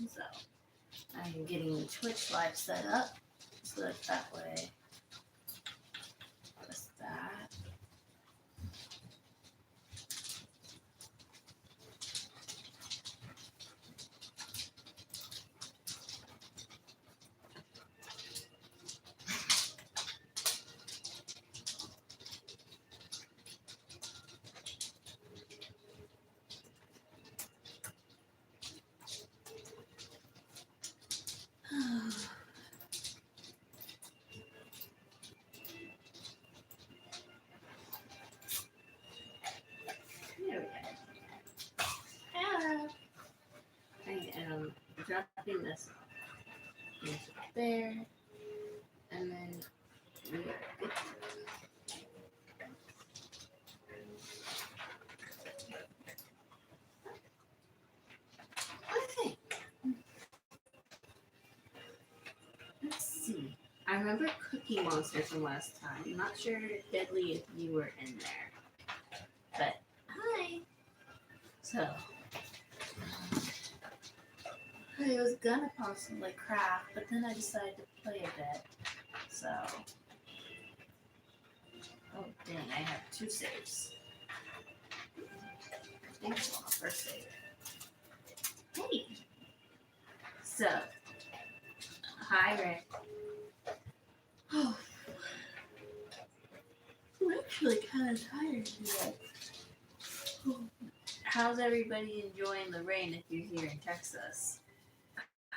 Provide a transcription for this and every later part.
So I'm getting the Twitch live set up so that way. Just that. There we go. I am dropping this there, and then we are good. Okay. Let's see. I remember Cookie Monster from last time. I'm not sure, Deadly, if you were in there. But, hi. So, I was gonna possibly craft, but then I decided to play a bit. So, oh dang, I have 2 saves. I think it's on the first save. Hey! So, hi, Rick. Oh, I'm actually kind of tired today. How's everybody enjoying the rain if you're here in Texas?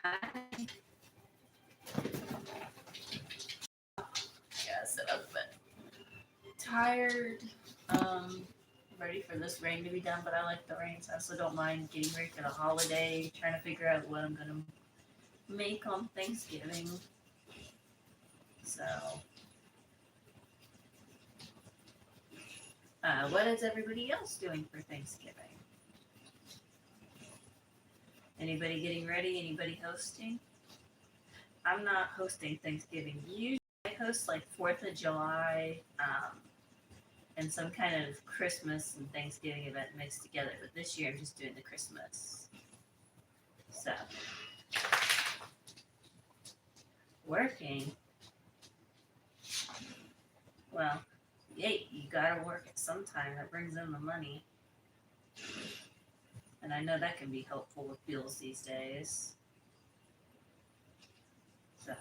Hi. Yes, I'm a bit tired. Ready for this rain to be done, but I like the rain, so I also don't mind getting ready for the holiday, trying to figure out what I'm gonna make on Thanksgiving. So, what is everybody else doing for Thanksgiving? Anybody getting ready? Anybody hosting? I'm not hosting Thanksgiving. Usually I host like 4th of July and some kind of Christmas and Thanksgiving event mixed together. But this year I'm just doing the Christmas. So, working. Well, yay, you gotta work at some time. That brings in the money. And I know that can be helpful with bills these days. So,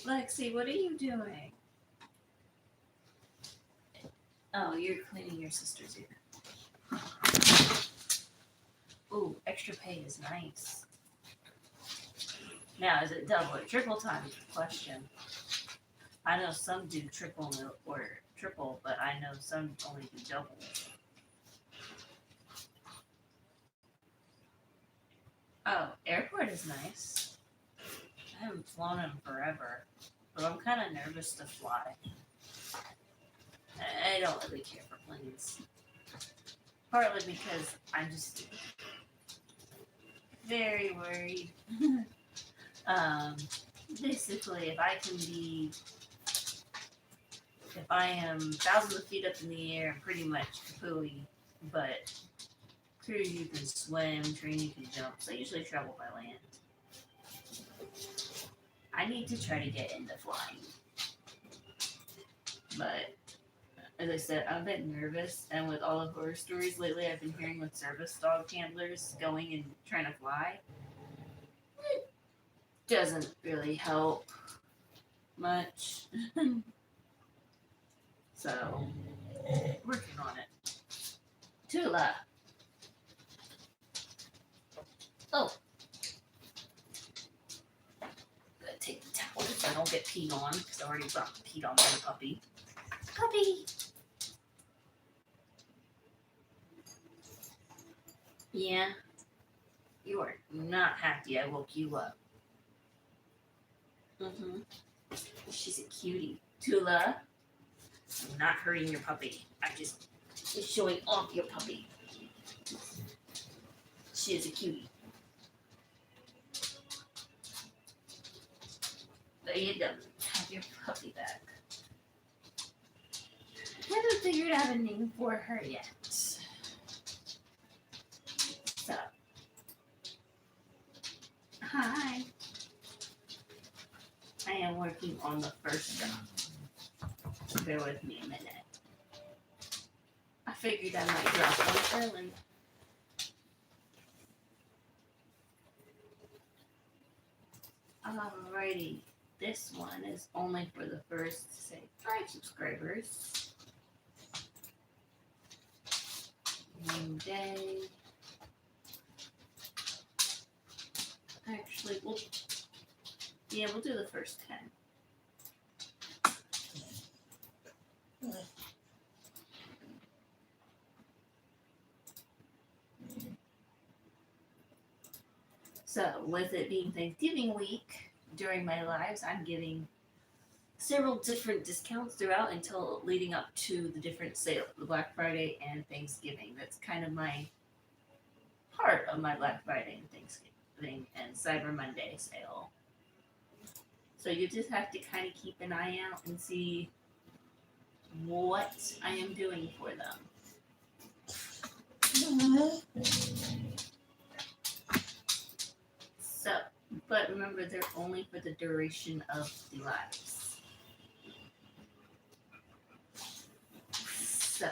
Lexi, what are you doing? Oh, you're cleaning your sister's ear. Ooh, extra pay is nice. Now, is it double or triple time? Is the question. I know some do triple or triple, but I know some only do double. Oh, airport is nice. I haven't flown in forever, but I'm kind of nervous to fly. I don't really care for planes. Partly because I'm just very worried. Basically, if I am thousands of feet up in the air, I'm pretty much kapooey. But cruise, you can swim, train, you can jump. So I usually travel by land. I need to try to get into flying. But as I said, I'm a bit nervous, and with all the horror stories lately I've been hearing with service dog handlers going and trying to fly, it doesn't really help much. So, working on it. Tula. Oh. Gotta take the towel so I don't get peed on, because I already got peed on by the puppy. Puppy! Yeah. You are not happy I woke you up. She's a cutie. Tula, I'm not hurting your puppy. I just was showing off your puppy. She is a cutie. There you go. Have your puppy back. I haven't figured out a name for her yet. working on the first drop. Bear with me a minute. I figured I might drop one early. Alrighty, this one is only for the first, say, 5 subscribers. One day. Actually, we'll do the first 10. So, with it being Thanksgiving week, during my lives, I'm giving several different discounts throughout until leading up to the different sales, the Black Friday and Thanksgiving. That's kind of my part of my Black Friday and Thanksgiving and Cyber Monday sale. So you just have to kind of keep an eye out and see what I am doing for them. So, but remember, they're only for the duration of the lives. So,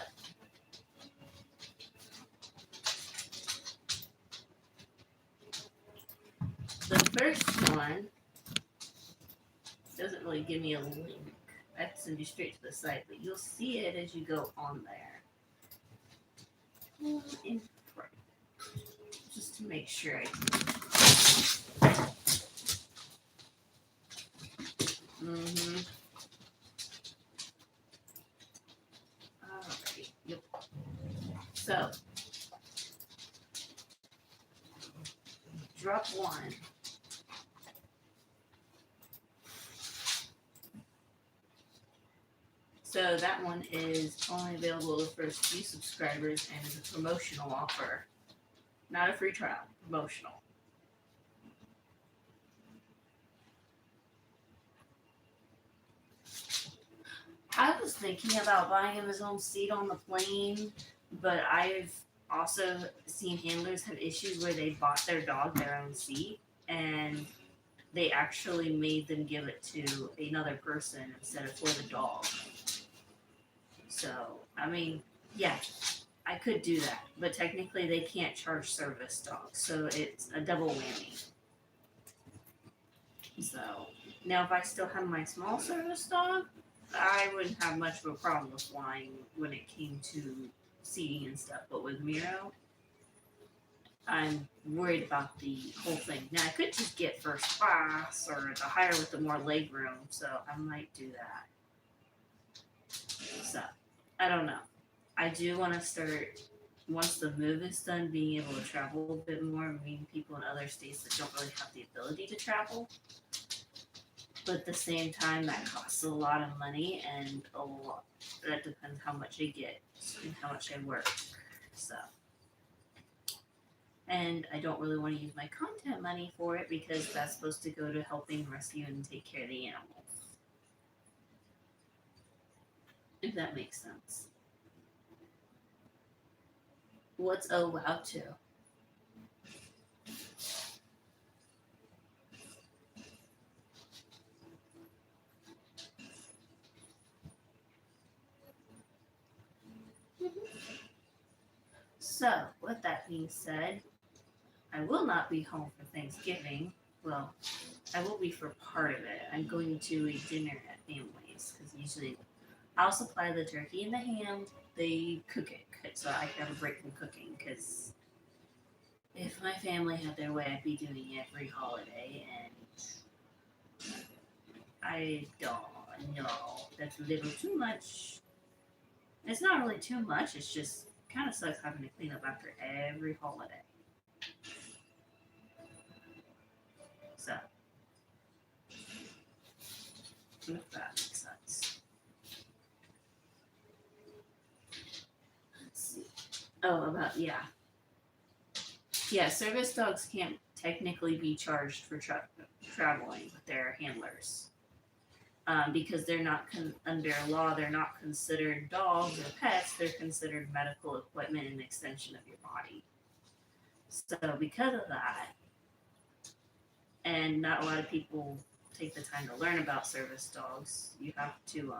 the first one doesn't really give me a link. I have to send you straight to the site, but you'll see it as you go on there. In front, just to make sure I can. Alright, yep. So, drop one. So that one is only available to the first few subscribers and is a promotional offer. Not a free trial, promotional. I was thinking about buying him his own seat on the plane, but I've also seen handlers have issues where they bought their dog their own seat and they actually made them give it to another person instead of for the dog. So, I mean, yeah, I could do that, but technically they can't charge service dogs, so it's a double whammy. So, now if I still have my small service dog, I wouldn't have much of a problem with flying when it came to seating and stuff, but with Miro, I'm worried about the whole thing. Now, I could just get first class or the higher with the more leg room, so I might do that. So, I don't know. I do want to start, once the move is done, being able to travel a bit more, meeting people in other states that don't really have the ability to travel. But at the same time, that costs a lot of money, and a lot. That depends how much I get and how much I work. So, and I don't really want to use my content money for it because that's supposed to go to helping rescue and take care of the animals. If that makes sense. What's oh wow to? So, with that being said, I will not be home for Thanksgiving. Well, I will be for part of it. I'm going to a dinner at family's because usually I'll supply the turkey and the ham. They cook it, so I can have a break from cooking because if my family had their way, I'd be doing every holiday, and I don't know. That's a little too much. It's not really too much. It's just kind of sucks having to clean up after every holiday. So, if that makes sense. Let's see. Oh, about, yeah. Yeah, service dogs can't technically be charged for traveling with their handlers. Because they're not under law, they're not considered dogs or pets. They're considered medical equipment and an extension of your body. So because of that, and not a lot of people take the time to learn about service dogs. You have to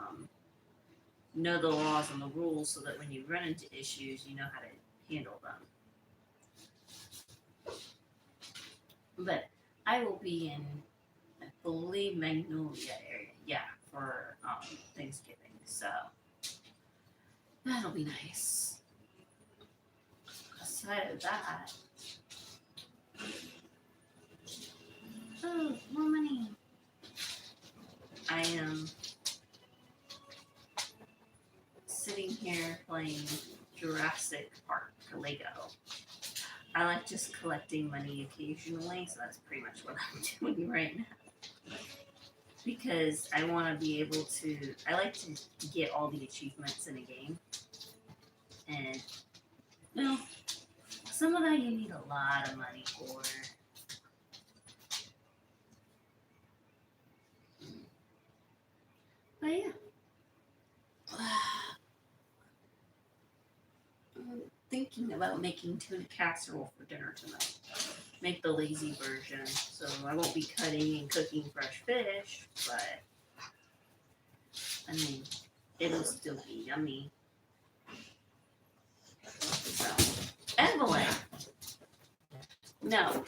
know the laws and the rules so that when you run into issues, you know how to handle them. But I will be in, I believe, Magnolia area, yeah, for Thanksgiving. So that'll be nice. Aside of that, oh, more money. I am sitting here playing Jurassic Park Lego. I like just collecting money occasionally, so that's pretty much what I'm doing right now. Because I want to be able to, I like to get all the achievements in a game. And, well, some of that you need a lot of money for. But yeah. I'm thinking about making tuna casserole for dinner tonight. Make the lazy version, so I won't be cutting and cooking fresh fish, but I mean, it'll still be yummy. So, Evelyn, no,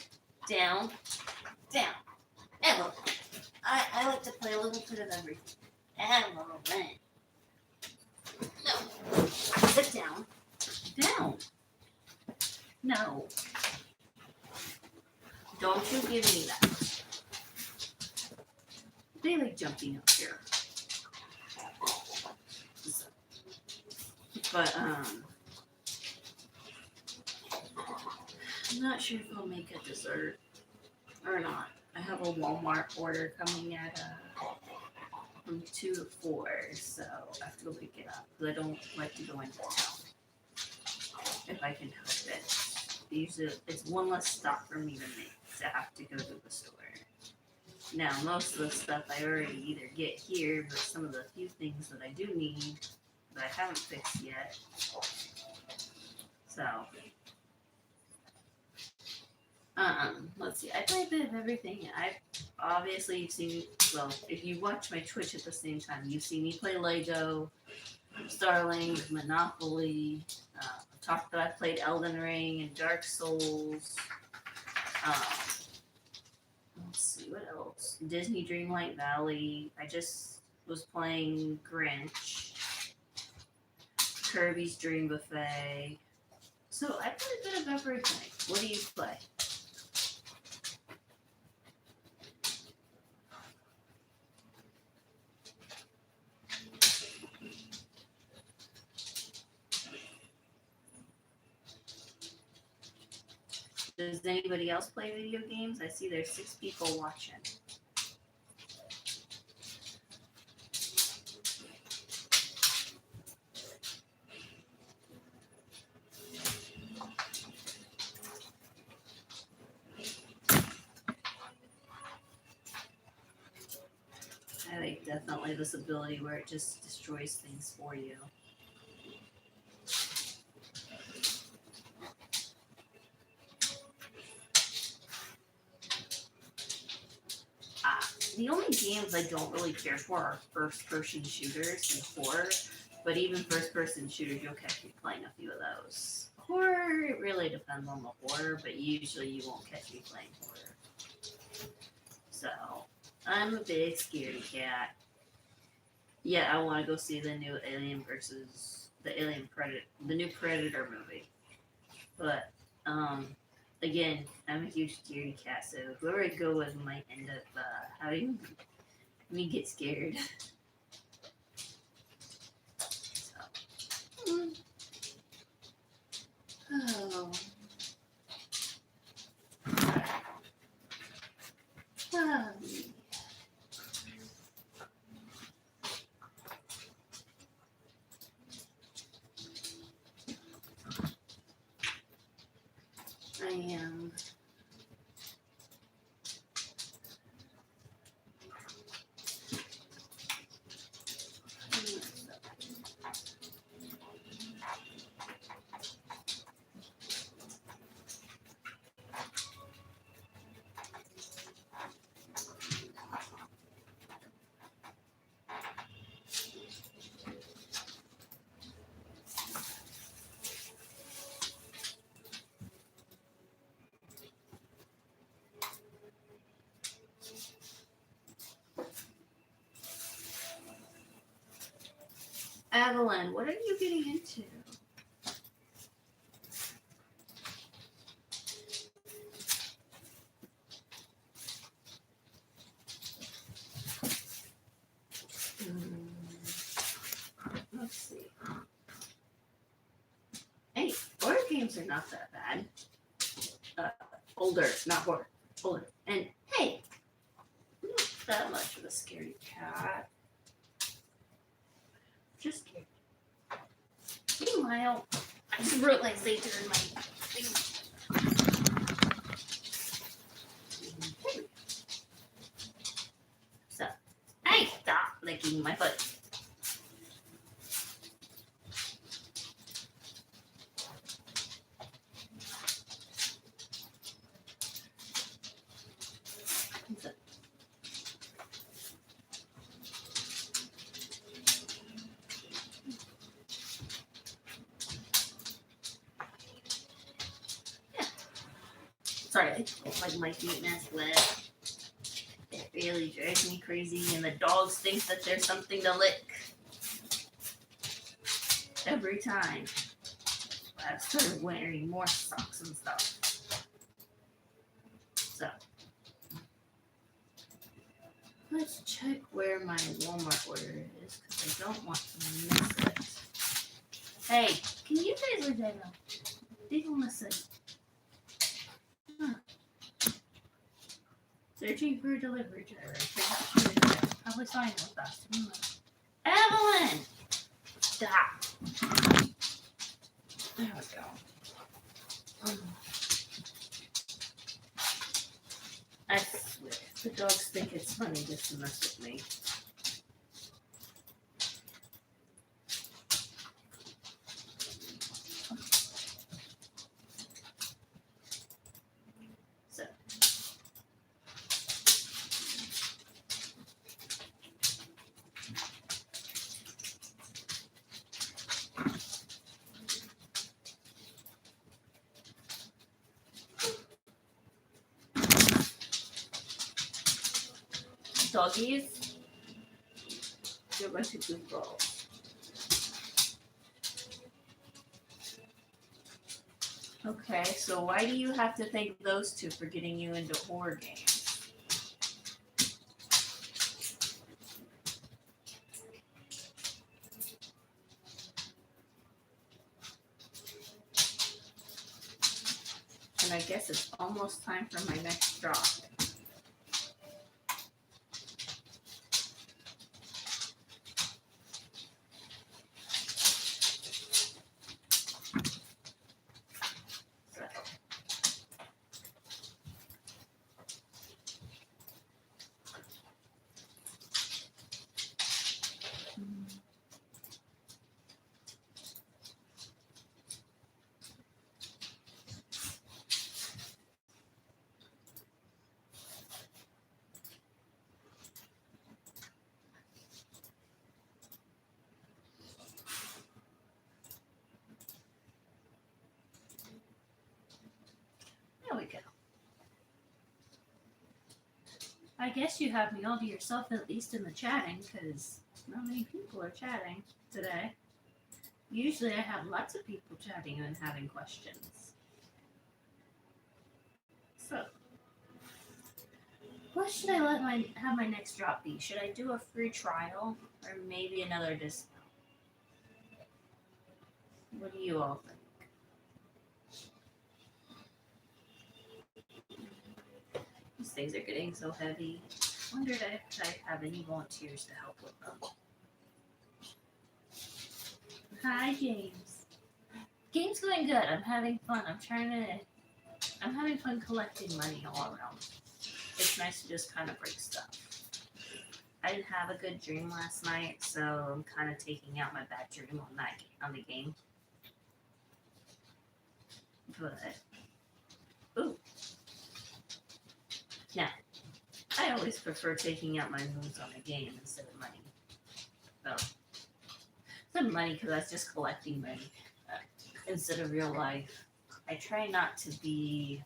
down, down, Evelyn. I like to play a little bit of everything. Evelyn, no, sit down, down, no. Don't you give me that. They like jumping up here. But I'm not sure if I'll make a dessert or not. I have a Walmart order coming at from 2 to 4, so I have to go pick it up because I don't like to go into town if I can help it. Usually, it's one less stop for me to make to have to go to the store. Now, most of the stuff I already either get here, but some of the few things that I do need that I haven't fixed yet. So, let's see. I play a bit of everything. You've seen, well, if you watch my Twitch at the same time, you've seen me play Lego, Starlink, Monopoly. Talked that I played Elden Ring and Dark Souls. Let's see, what else? Disney Dreamlight Valley. I just was playing Grinch. Kirby's Dream Buffet. So I play a bit of everything. What do you play? Does anybody else play video games? I see there's 6 people watching. I like definitely this ability where it just destroys things for you. The only games I don't really care for are first-person shooters and horror, but even first-person shooters, you'll catch me playing a few of those. Horror, it really depends on the horror, but usually you won't catch me playing horror. So, I'm a big scaredy cat. Yeah, I want to go see the new Alien versus the new Predator movie. But, again, I'm a huge scaredy cat, so whoever I go with might end up having me get scared. So. Oh. Oh. I am. Evelyn, what are you getting into? Let's see. Hey, horror games are not that bad. Older, not horror. Older. And hey, not that much of a scary cat. Just kidding. Meanwhile, I just realized they turned my thing. So, hey, stop licking my foot. So, yeah. Sorry, I don't like my feet mess wet. It really drives me crazy, and the dogs think that there's something to lick. Every time. I've started wearing more socks and stuff. So, let's check where my Walmart order is, because I don't want to miss it. Hey, can you guys read that out? They don't listen. Huh. Searching for a delivery driver. Probably sign with us. Evelyn! Stop. There we go. I swear, the dogs think it's funny just to mess with me. So. Doggies, you're going to good girls. Okay, so why do you have to thank those two for getting you into horror games? And I guess it's almost time for my next drop. There we go. I guess you have me all to yourself, at least in the chatting, because not many people are chatting today. Usually I have lots of people chatting and having questions. So, what should I have my next drop be? Should I do a free trial or maybe another discount? What do you all think? These things are getting so heavy. I wondered if I have any volunteers to help with them. Hi, James. Game's going good. I'm having fun. I'm having fun collecting money all around. It's nice to just kind of break stuff. I didn't have a good dream last night, so I'm kind of taking out my bad dream on the game. But, ooh. Now, I always prefer taking out my moves on a game instead of money. So, instead of money, because I was just collecting money instead of real life. I try not to be,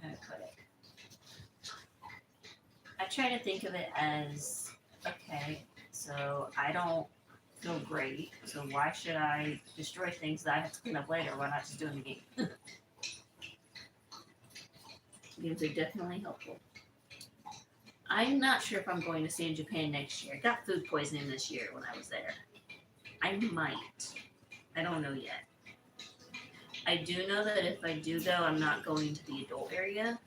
how do I put it? I try to think of it as, okay, so I don't feel great. So why should I destroy things that I have to clean up later? Why not just do it in the game? Games are definitely helpful. I'm not sure if I'm going to stay in Japan next year. I got food poisoning this year when I was there. I might. I don't know yet. I do know that if I do go, I'm not going to the adult area.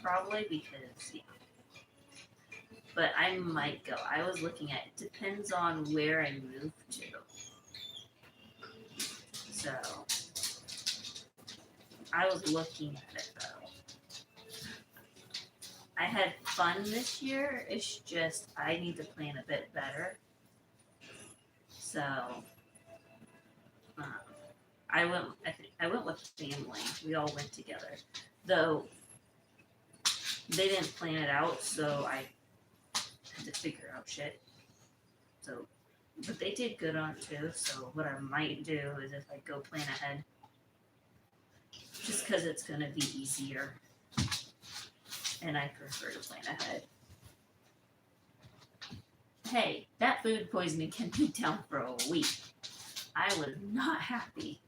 Probably because, yeah. But I might go. I was looking at it. Depends on where I move to. So, I was looking at it though. I had fun this year. It's just I need to plan a bit better. So, I went with family. We all went together, though they didn't plan it out, so I had to figure out shit. So, but they did good on it too. So what I might do is if I go plan ahead, just because it's gonna be easier, and I prefer to plan ahead. Hey, that food poisoning can be down for a week. I was not happy.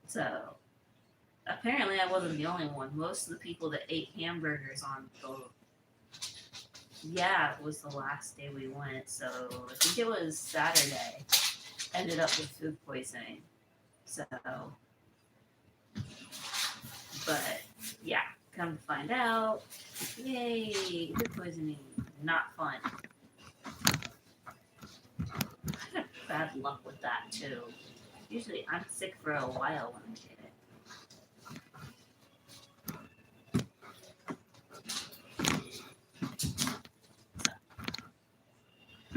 So, apparently I wasn't the only one. Most of the people that ate hamburgers on the, yeah, it was the last day we went. So, I think it was Saturday, ended up with food poisoning. So, but, yeah, come to find out, yay, food poisoning, not fun. I had bad luck with that, too. Usually I'm sick for a while when I get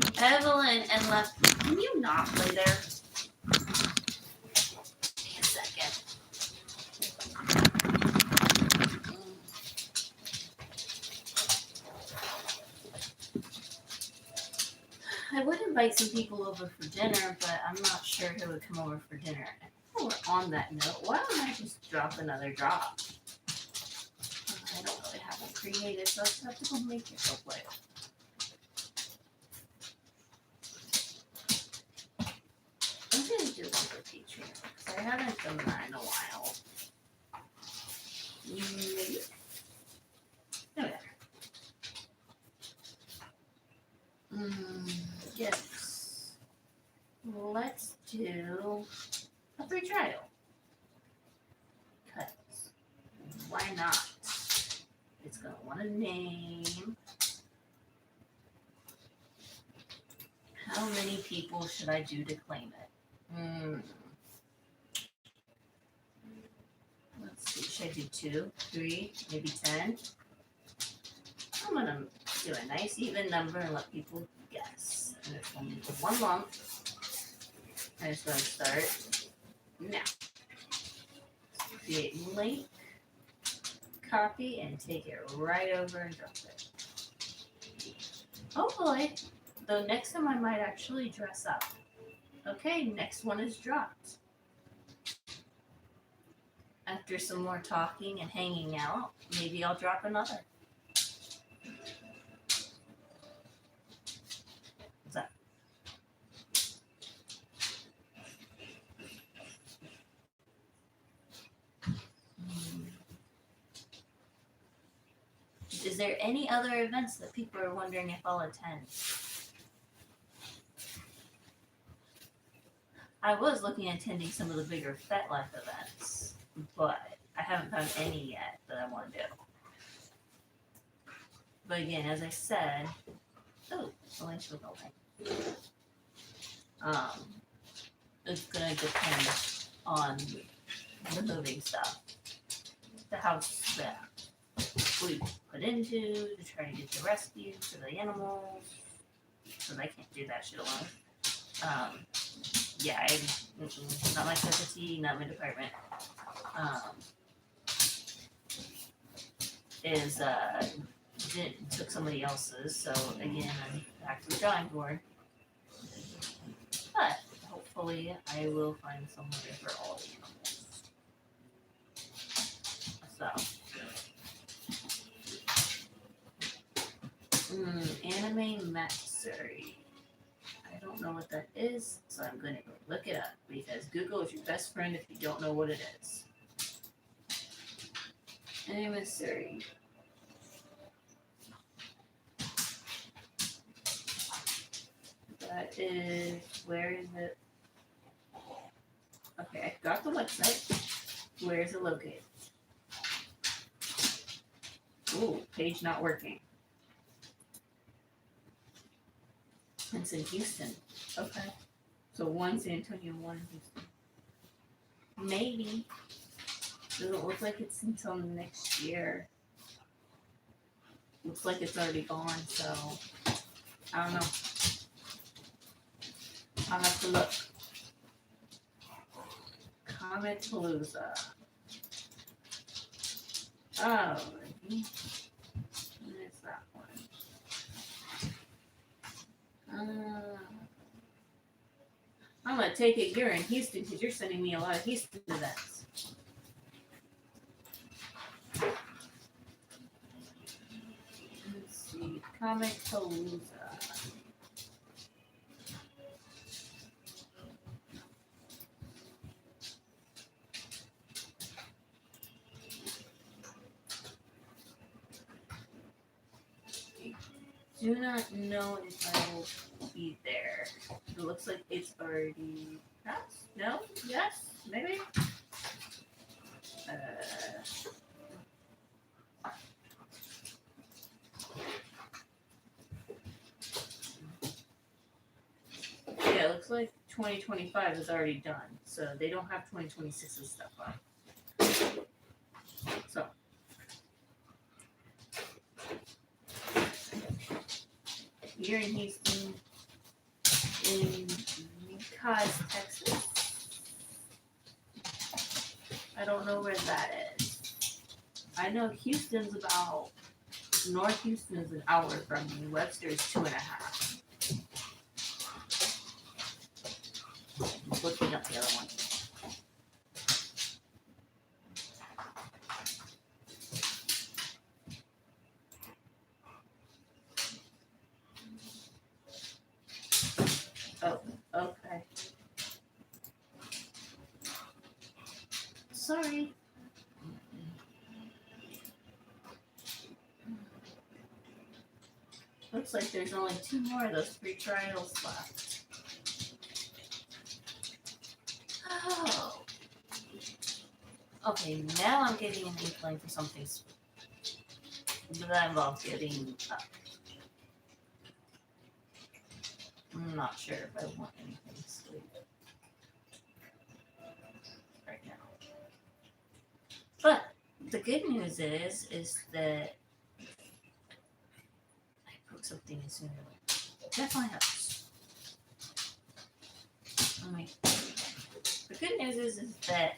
it. Evelyn and Lefty, can you not play there? Give me a second. I would invite some people over for dinner, but I'm not sure who would come over for dinner. And while we're on that note, why don't I just drop another drop? I don't really have one created, so I just have to go make it real quick. I'm gonna do one for Patreon because I haven't done that in a while. Maybe. Oh yeah. Yes. Let's do a free trial. Because why not? It's gonna want a name. How many people should I do to claim it? Let's see. Should I do 2, 3, maybe 10? I'm gonna do a nice even number and let people guess. And it's only for 1 month. I'm just gonna start now. Create link, copy, and take it right over and drop it. Hopefully, though next time I might actually dress up. Okay, next one is dropped. After some more talking and hanging out, maybe I'll drop another. What's that? Is there any other events that people are wondering if I'll attend? I was looking at attending some of the bigger FetLife events, but I haven't found any yet that I want to do. But again, as I said, the links will go away. It's gonna depend on the moving stuff, the house that we put into to try to get the rescue for the animals, because I can't do that shit alone. Yeah, not my cup of tea, not my department. Took somebody else's, so again, I'm back to the drawing board. But hopefully, I will find somewhere for all the animals. So, Anime Matsuri. I don't know what that is, so I'm going to go look it up because Google is your best friend if you don't know what it is. Anime Matsuri. That is, where is it? Okay, I got the website. Where is it located? Ooh, page not working. It's in Houston. Okay. So one San Antonio, one Houston. Maybe. Doesn't look like it's until next year. Looks like it's already gone, so I don't know. I'll have to look. Comic Palooza. Oh, what is that one? I'm gonna take it you're in Houston because you're sending me a lot of Houston events. Let's see, Comic Palooza. Do not know if I will be there. It looks like it's already passed. No? Yes? Maybe? Yeah, it looks like 2025 is already done, so they don't have 2026's stuff on. So. You're in Houston, in Ucaz, Texas. I don't know where that is. I know Houston's about, North Houston's an hour from me. Webster's 2.5. I'm looking up the other one. Oh, okay. Sorry. Looks like there's only 2 more of those free trials left. Oh. Okay, now I'm getting an inkling for something that involves getting up. I'm not sure if I want anything sweet right now. But the good news is that I put something in sooner. Definitely helps. The good news is that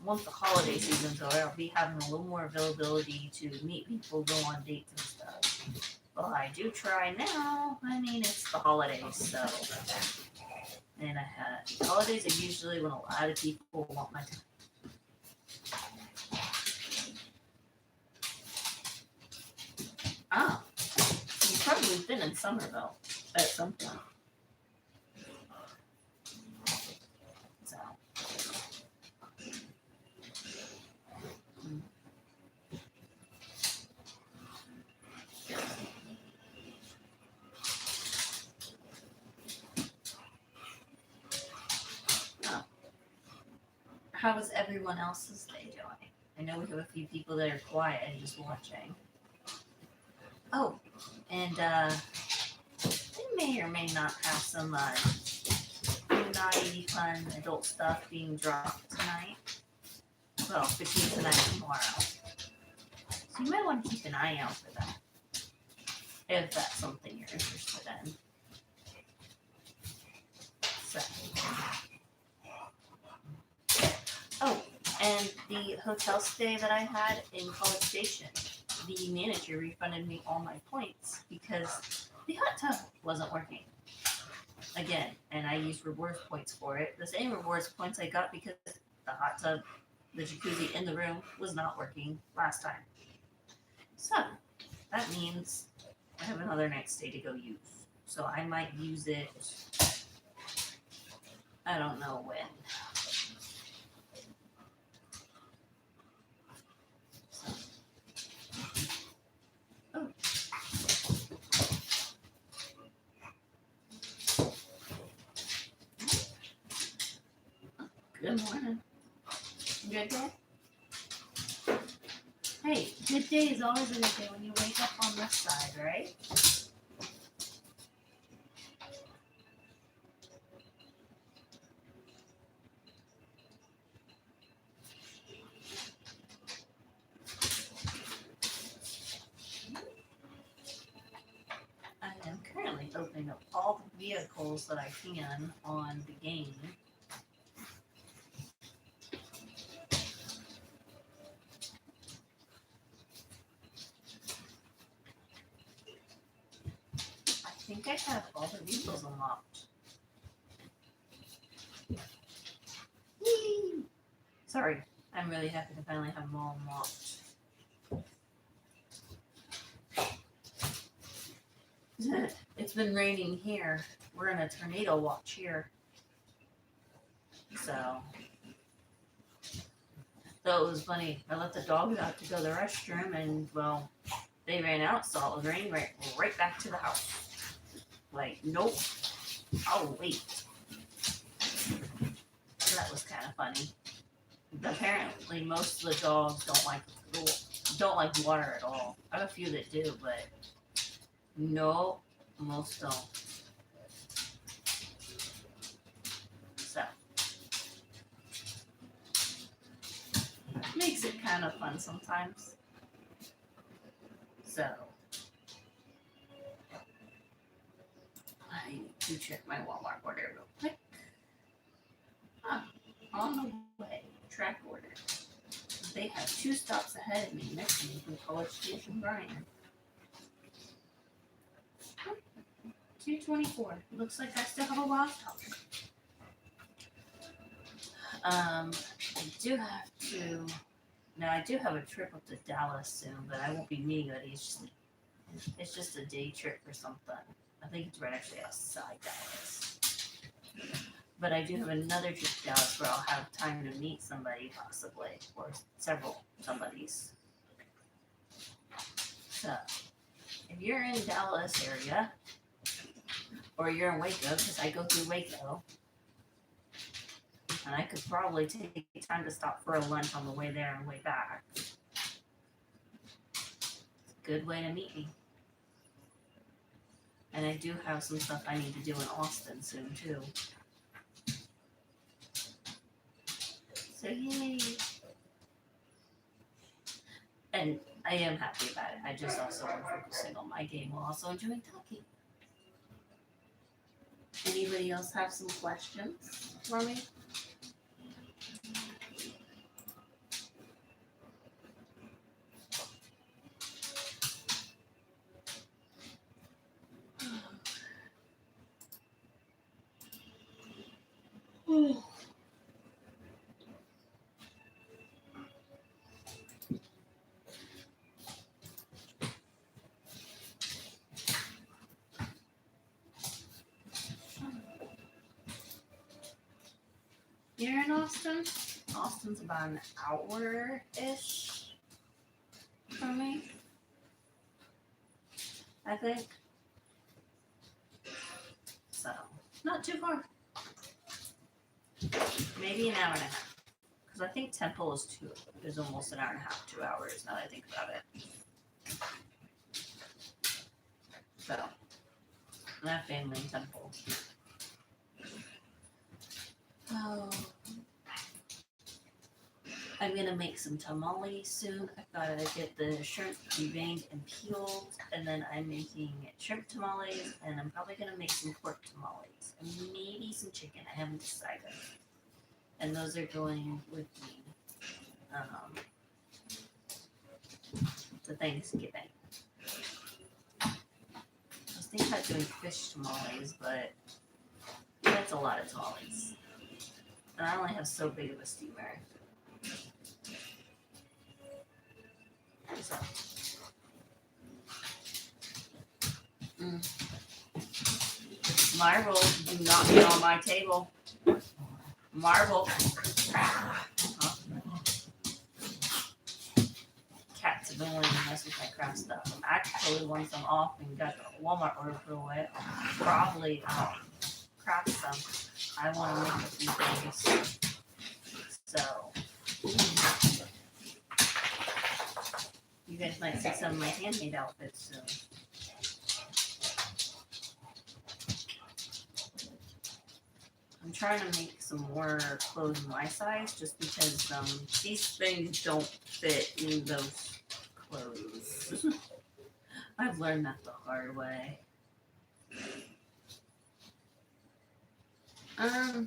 once the holiday season's over, I'll be having a little more availability to meet people, go on dates and stuff. Well, I do try now. I mean, it's the holidays, so. And holidays are usually when a lot of people want my time. Oh, you've probably been in Somerville at some point. So. How was everyone else's day doing? I know we have a few people that are quiet and just watching. Oh, and we may or may not have some naughty, fun adult stuff being dropped tonight. Well, between tonight and tomorrow. So you might want to keep an eye out for that, if that's something you're interested in. So. Oh, and the hotel stay that I had in College Station, the manager refunded me all my points because the hot tub wasn't working. Again, and I used rewards points for it. The same rewards points I got because the hot tub, the jacuzzi in the room was not working last time. So, that means I have another next day to go use. So I might use it, I don't know when. So. Oh. Good morning. Good day? Hey, good day is always a good day when you wake up on this side, right? I am currently opening up all the vehicles that I can on the game. I think I have all the vehicles unlocked. Whee! Sorry, I'm really happy to finally have them all unlocked. It's been raining here. We're in a tornado watch here. So it was funny. I let the dogs out to go to the restroom, and well, they ran out, saw it was raining, right back to the house. Like, nope, I'll wait. So that was kind of funny. Apparently, most of the dogs don't like water at all. I have a few that do, but no, most don't. So makes it kind of fun sometimes. So I need to check my Walmart order real quick. On the way, track order. They have 2 stops ahead of me, next to me from College Station Bryan. 2:24. Looks like I still have a while to talk. I do have to. Now I do have a trip up to Dallas soon, but I won't be meeting anybody. It's just a day trip or something. I think it's right actually outside Dallas. But I do have another trip to Dallas where I'll have time to meet somebody possibly, or several somebodies. So, if you're in Dallas area, or you're in Waco, because I go through Waco, and I could probably take time to stop for a lunch on the way there and way back. It's a good way to meet me. And I do have some stuff I need to do in Austin soon, too. So yay! And I am happy about it. I just also am focusing on my game while also enjoying talking. Anybody else have some questions for me? You're in Austin? Austin's about an hour-ish from me, I think. So, not too far. Maybe an hour and a half. Because I think Temple is almost an hour and a half, 2 hours, now that I think about it. So, I have family in Temple. Oh. I'm gonna make some tamales soon. I've gotta get the shrimp deveined and peeled, and then I'm making shrimp tamales, and I'm probably gonna make some pork tamales, and maybe some chicken. I haven't decided. And those are going with the Thanksgiving. I was thinking about doing fish tamales, but that's a lot of tamales. And I only have so big of a steamer. So. Mm. Marbles do not be on my table. Marble. Cats have been wanting to mess with my craft stuff. I actually won some off and got the Walmart order put away. I'll probably craft some. I want to make a few things. So, you guys might see some of my handmade outfits soon. I'm trying to make some more clothes my size just because these things don't fit in those clothes. I've learned that the hard way. I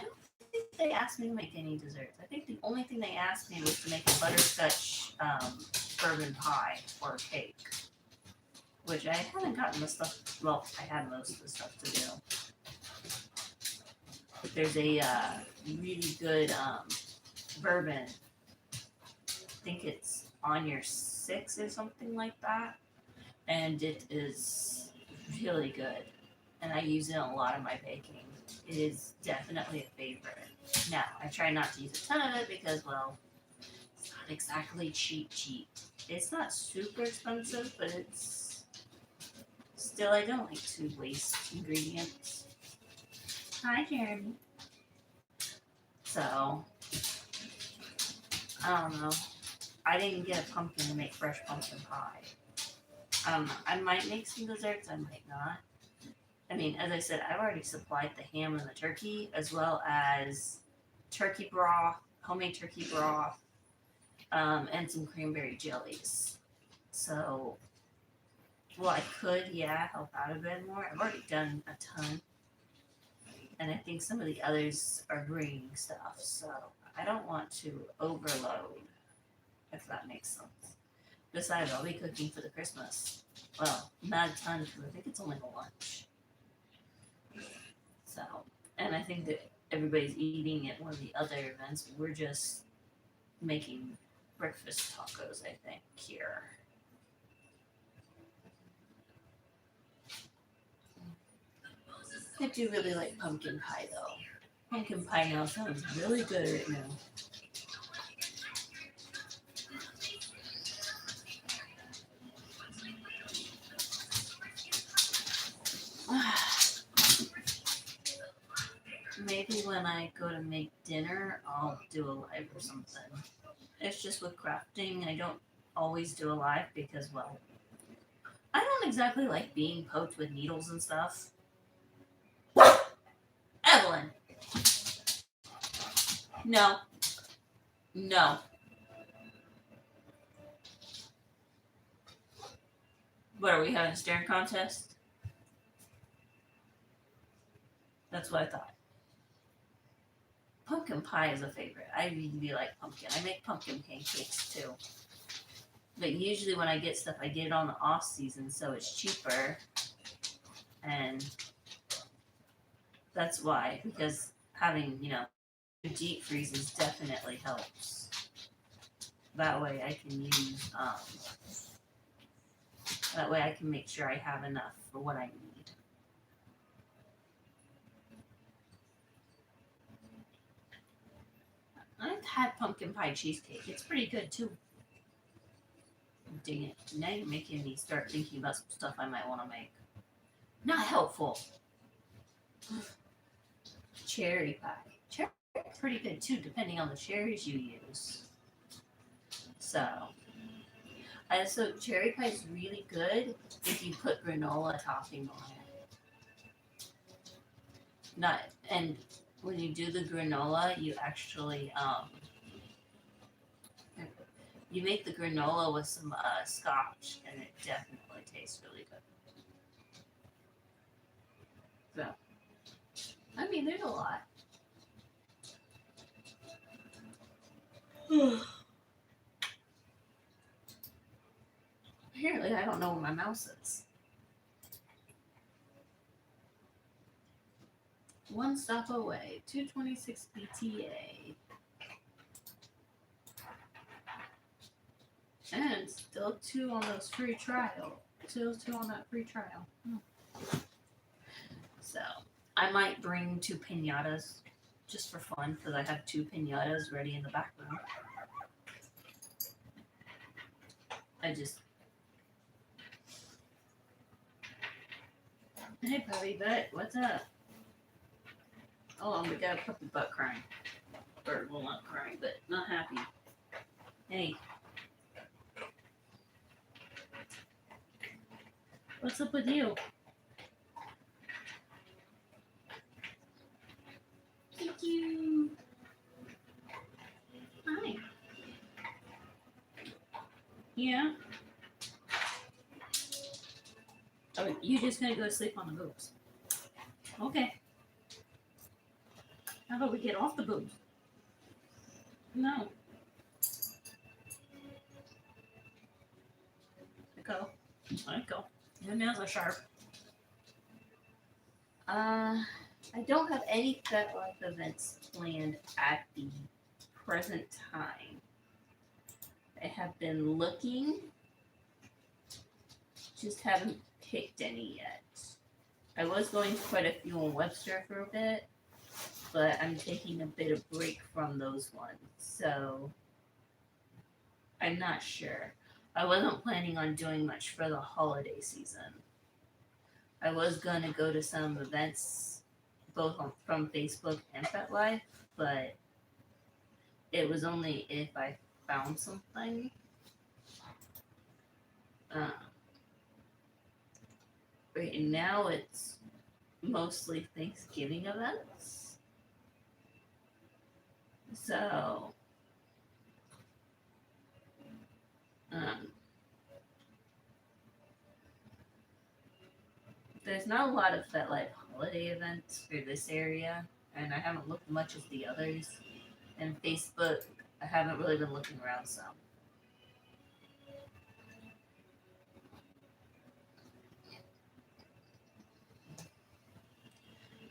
don't think they asked me to make any desserts. I think the only thing they asked me was to make a butterscotch bourbon pie or cake, which I haven't gotten the stuff. Well, I had most of the stuff to do. But there's a really good bourbon. I think it's on your 6 or something like that, and it is really good. And I use it in a lot of my baking. It is definitely a favorite. Now, I try not to use a ton of it because, well, it's not exactly cheap. It's not super expensive, but it's still, I don't like to waste ingredients. Hi, Jeremy. So, I don't know. I didn't get a pumpkin to make fresh pumpkin pie. I might make some desserts, I might not. I mean, as I said, I've already supplied the ham and the turkey, as well as turkey broth, homemade turkey broth, and some cranberry jellies. So, well, I could, help out a bit more. I've already done a ton. And I think some of the others are bringing stuff, so I don't want to overload, if that makes sense. Besides, I'll be cooking for the Christmas. Well, not a ton, because I think it's only a lunch. So, and I think that everybody's eating at one of the other events. We're just making breakfast tacos, I think, here. I do really like pumpkin pie, though. Pumpkin pie now sounds really good right now. Maybe when I go to make dinner, I'll do a live or something. It's just with crafting, I don't always do a live because, well, I don't exactly like being poked with needles and stuff. Evelyn! No. No. What, are we having a staring contest? That's what I thought. Pumpkin pie is a favorite. I really like pumpkin. I make pumpkin pancakes too. But usually when I get stuff, I get it on the off season, so it's cheaper. And that's why, because having, deep freezes definitely helps. That way I can use, that way I can make sure I have enough for what I need. I've had pumpkin pie cheesecake. It's pretty good too. Dang it. Now you're making me start thinking about some stuff I might want to make. Not helpful. Cherry pie. Cherry pie is pretty good too, depending on the cherries you use. So cherry pie is really good if you put granola topping on it. And when you do the granola, you actually you make the granola with some scotch, and it definitely tastes really good. So, I mean, there's a lot. Apparently, I don't know where my mouse is. One stop away, 226 BTA. And still 2 on those free trial. sales too on that free trial. So I might bring 2 pinatas just for fun because I have 2 pinatas ready in the background. I just. Hey, puppy butt, what's up? Oh, we got a puppy butt crying. Or, well, not crying, but not happy. Hey. What's up with you? Kiki. Hi. Yeah. Oh, you just gonna go sleep on the boobs. Okay. How about we get off the boobs? No. Go. Let go. Your nails are sharp. I don't have any pet life events planned at the present time. I have been looking, just haven't picked any yet. I was going to quite a few in Webster for a bit, but I'm taking a bit of break from those ones, so I'm not sure. I wasn't planning on doing much for the holiday season. I was going to go to some events, both from Facebook and FetLife, but it was only if I found something. Right now, it's mostly Thanksgiving events. So, there's not a lot of FetLife holiday events for this area, and I haven't looked much at the others. And Facebook, I haven't really been looking around some.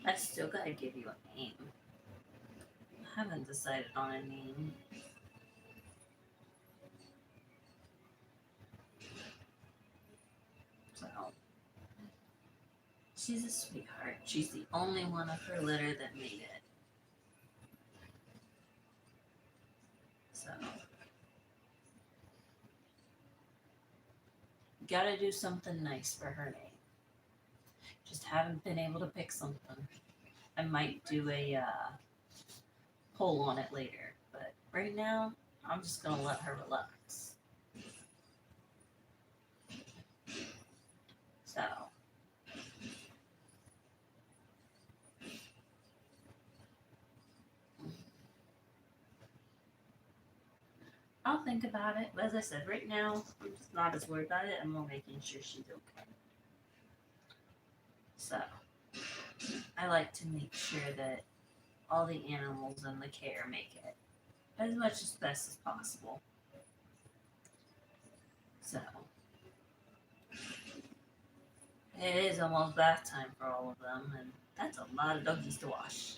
I still gotta give you a name. I haven't decided on a name. So, she's a sweetheart. She's the only one of her litter that made it. So, gotta do something nice for her name. Just haven't been able to pick something. I might do a poll on it later, but right now, I'm just gonna let her relax. So, I'll think about it. But as I said, right now, I'm just not as worried about it. I'm more making sure she's okay. So, I like to make sure that all the animals in the care make it as much as best as possible. So, it is almost bath time for all of them, and that's a lot of doggies to wash.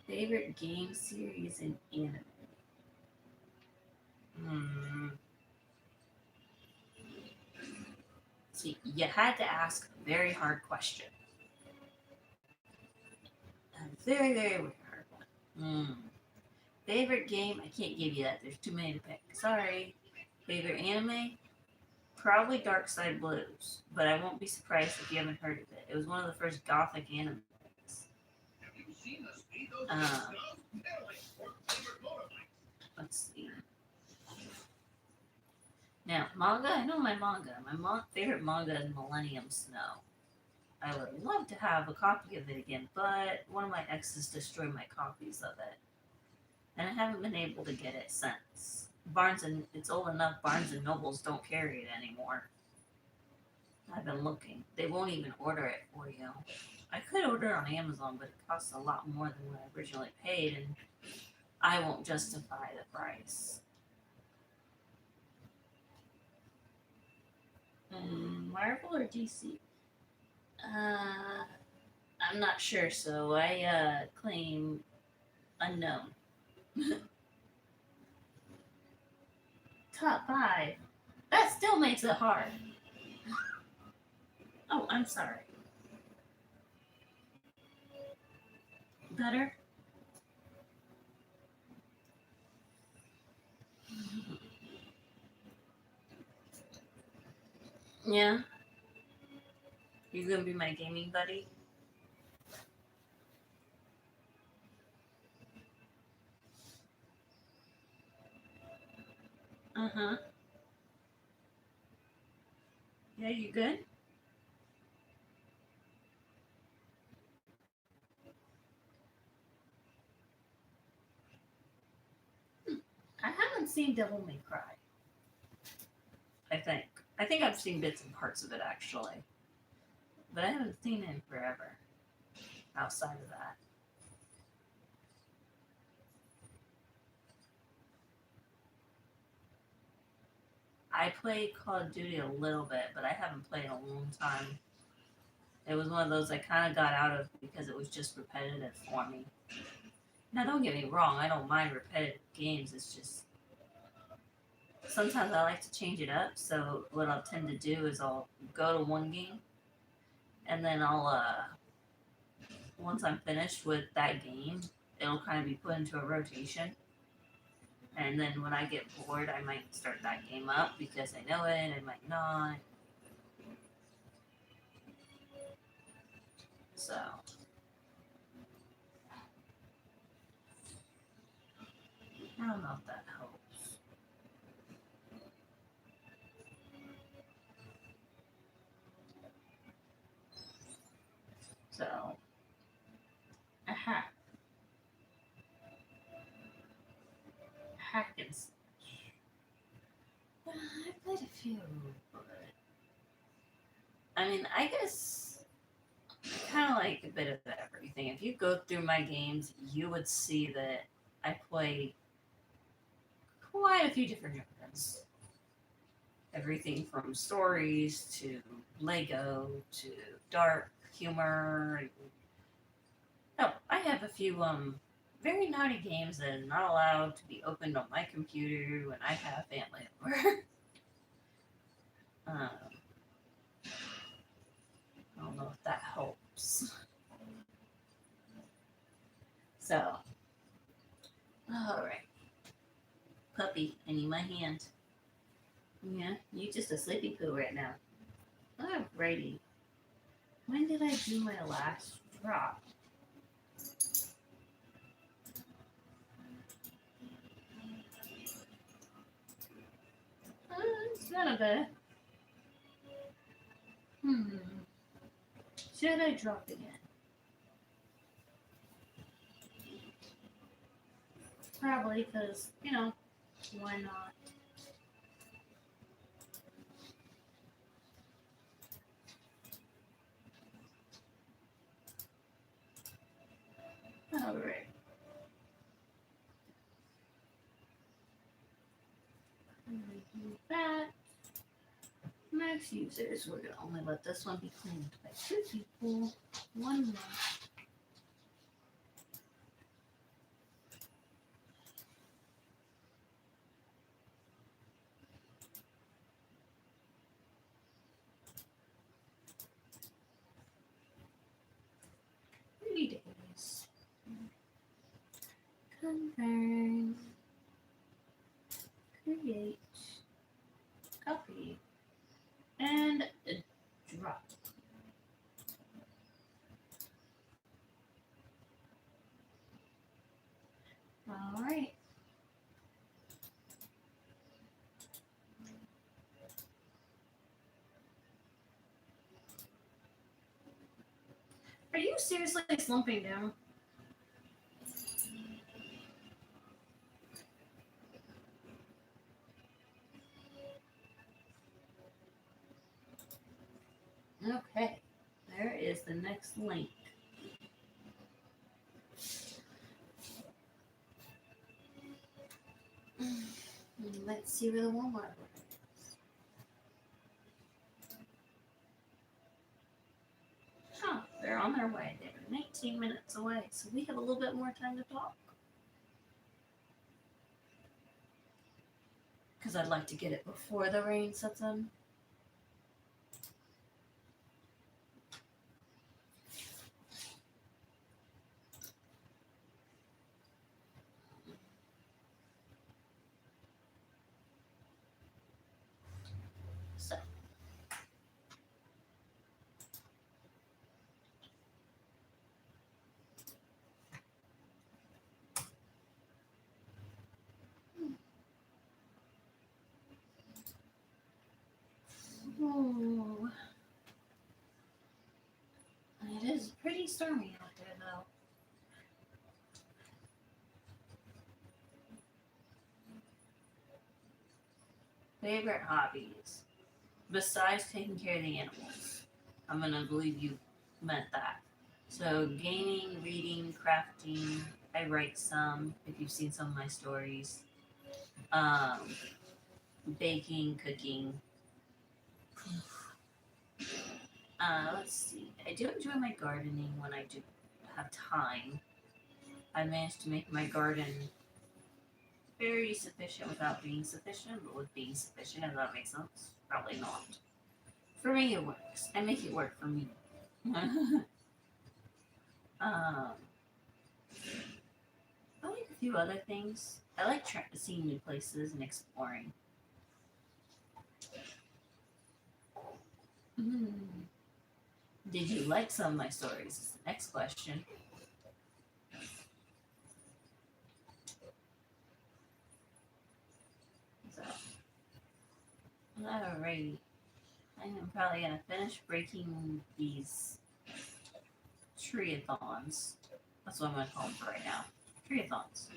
Favorite game series and anime? See, you had to ask a very hard question. A very, very hard one. Favorite game? I can't give you that. There's too many to pick. Sorry. Favorite anime? Probably Dark Side Blues, but I won't be surprised if you haven't heard of it. It was one of the first gothic animes. Let's see. Now, manga, I know my manga. My favorite manga is Millennium Snow. I would love to have a copy of it again, but one of my exes destroyed my copies of it. And I haven't been able to get it since. It's old enough, Barnes and Nobles don't carry it anymore. I've been looking. They won't even order it for you. I could order it on Amazon, but it costs a lot more than what I originally paid, and I won't justify the price. Marvel or DC? I'm not sure, so I claim unknown. top 5. That still makes it hard. Oh, I'm sorry. Better? Yeah. You gonna be my gaming buddy? Uh-huh. Yeah, you good? I haven't seen Devil May Cry. I think. I think I've seen bits and parts of it actually. But I haven't seen it in forever. Outside of that. I played Call of Duty a little bit, but I haven't played in a long time. It was one of those I kind of got out of because it was just repetitive for me. Now, don't get me wrong, I don't mind repetitive games. It's just sometimes I like to change it up. So what I'll tend to do is I'll go to one game, and then I'll once I'm finished with that game, it'll kind of be put into a rotation. And then when I get bored, I might start that game up because I know it. I might not. So I don't know if that helps. So, aha, hack and such. I played a few, but I mean, I guess kind of like a bit of everything. If you go through my games, you would see that I play quite a few different genres. Everything from stories to Lego to dark humor. Oh, I have a few very naughty games that are not allowed to be opened on my computer when I have family over. um, I don't know if that helps. So, all right, puppy, I need my hand. Yeah, you just a sleepy poo right now. Alrighty. When did I do my last drop? It's not a bit. Should I drop again? Probably, because, why not? Alright. That. Max users, we're going to only let this one be claimed by 2 people. 1 month. Days. Confirm. Create. Copy. And drop. Alright. Are you seriously slumping down? Okay, there is the next link. Let's see where the Walmart is. Huh, they're on their way. They're 19 minutes away, so we have a little bit more time to talk. because I'd like to get it before the rain sets in. So. Ooh. It is pretty stormy out there, though. Favorite hobbies? Besides taking care of the animals. I'm gonna believe you meant that. So, gaming, reading, crafting. I write some, if you've seen some of my stories. Um, baking, cooking. Let's see. I do enjoy my gardening when I do have time. I managed to make my garden very sufficient without being sufficient, but with being sufficient, if that makes sense. Probably not. For me, it works. I make it work for me. I like a few other things. I like seeing new places and exploring. Did you like some of my stories? Is the next question. So, alrighty. I am probably gonna finish breaking these triathons. That's what I'm gonna call them for right now. Triathons.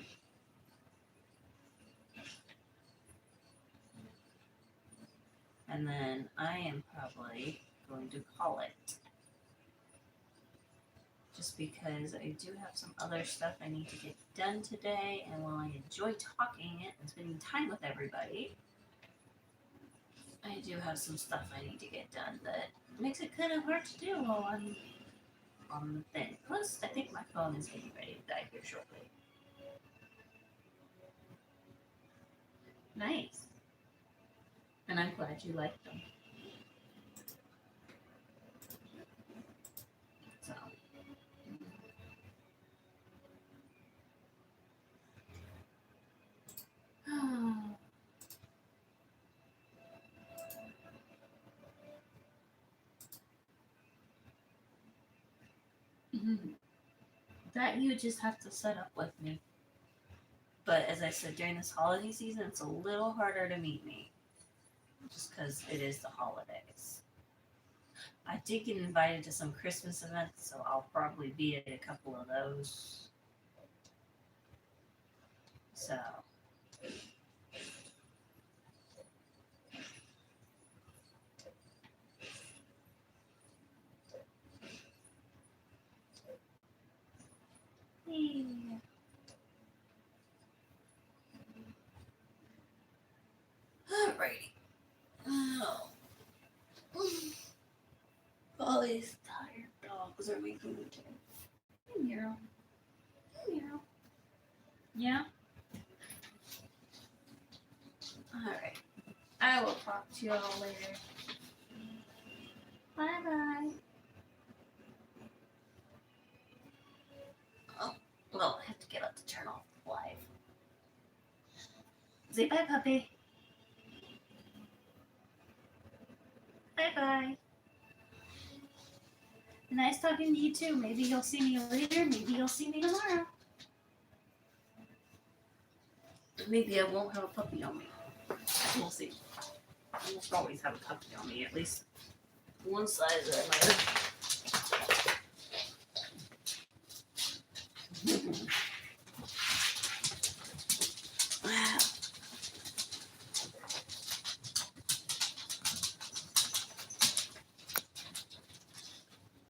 And then I am probably going to call it. Just because I do have some other stuff I need to get done today, and while I enjoy talking it and spending time with everybody, I do have some stuff I need to get done that makes it kind of hard to do while I'm on the thing. Plus, I think my phone is getting ready to die here shortly. Nice. And I'm glad you like them. So. That you just have to set up with me. But as I said, during this holiday season, it's a little harder to meet me. Just because it is the holidays. I did get invited to some Christmas events, so I'll probably be at a couple of those. So. Yeah. Alrighty. Oh. All these tired dogs are making me tired. Hey, Meow. Hey, Meow. Yeah? Alright. I will talk to you all later. Bye-bye. Oh, well, I have to get up to turn off the live. Say bye, puppy. Bye-bye. Nice talking to you, too. Maybe you'll see me later. Maybe you'll see me tomorrow. Maybe I won't have a puppy on me. We'll see. I almost always have a puppy on me, at least one size or another.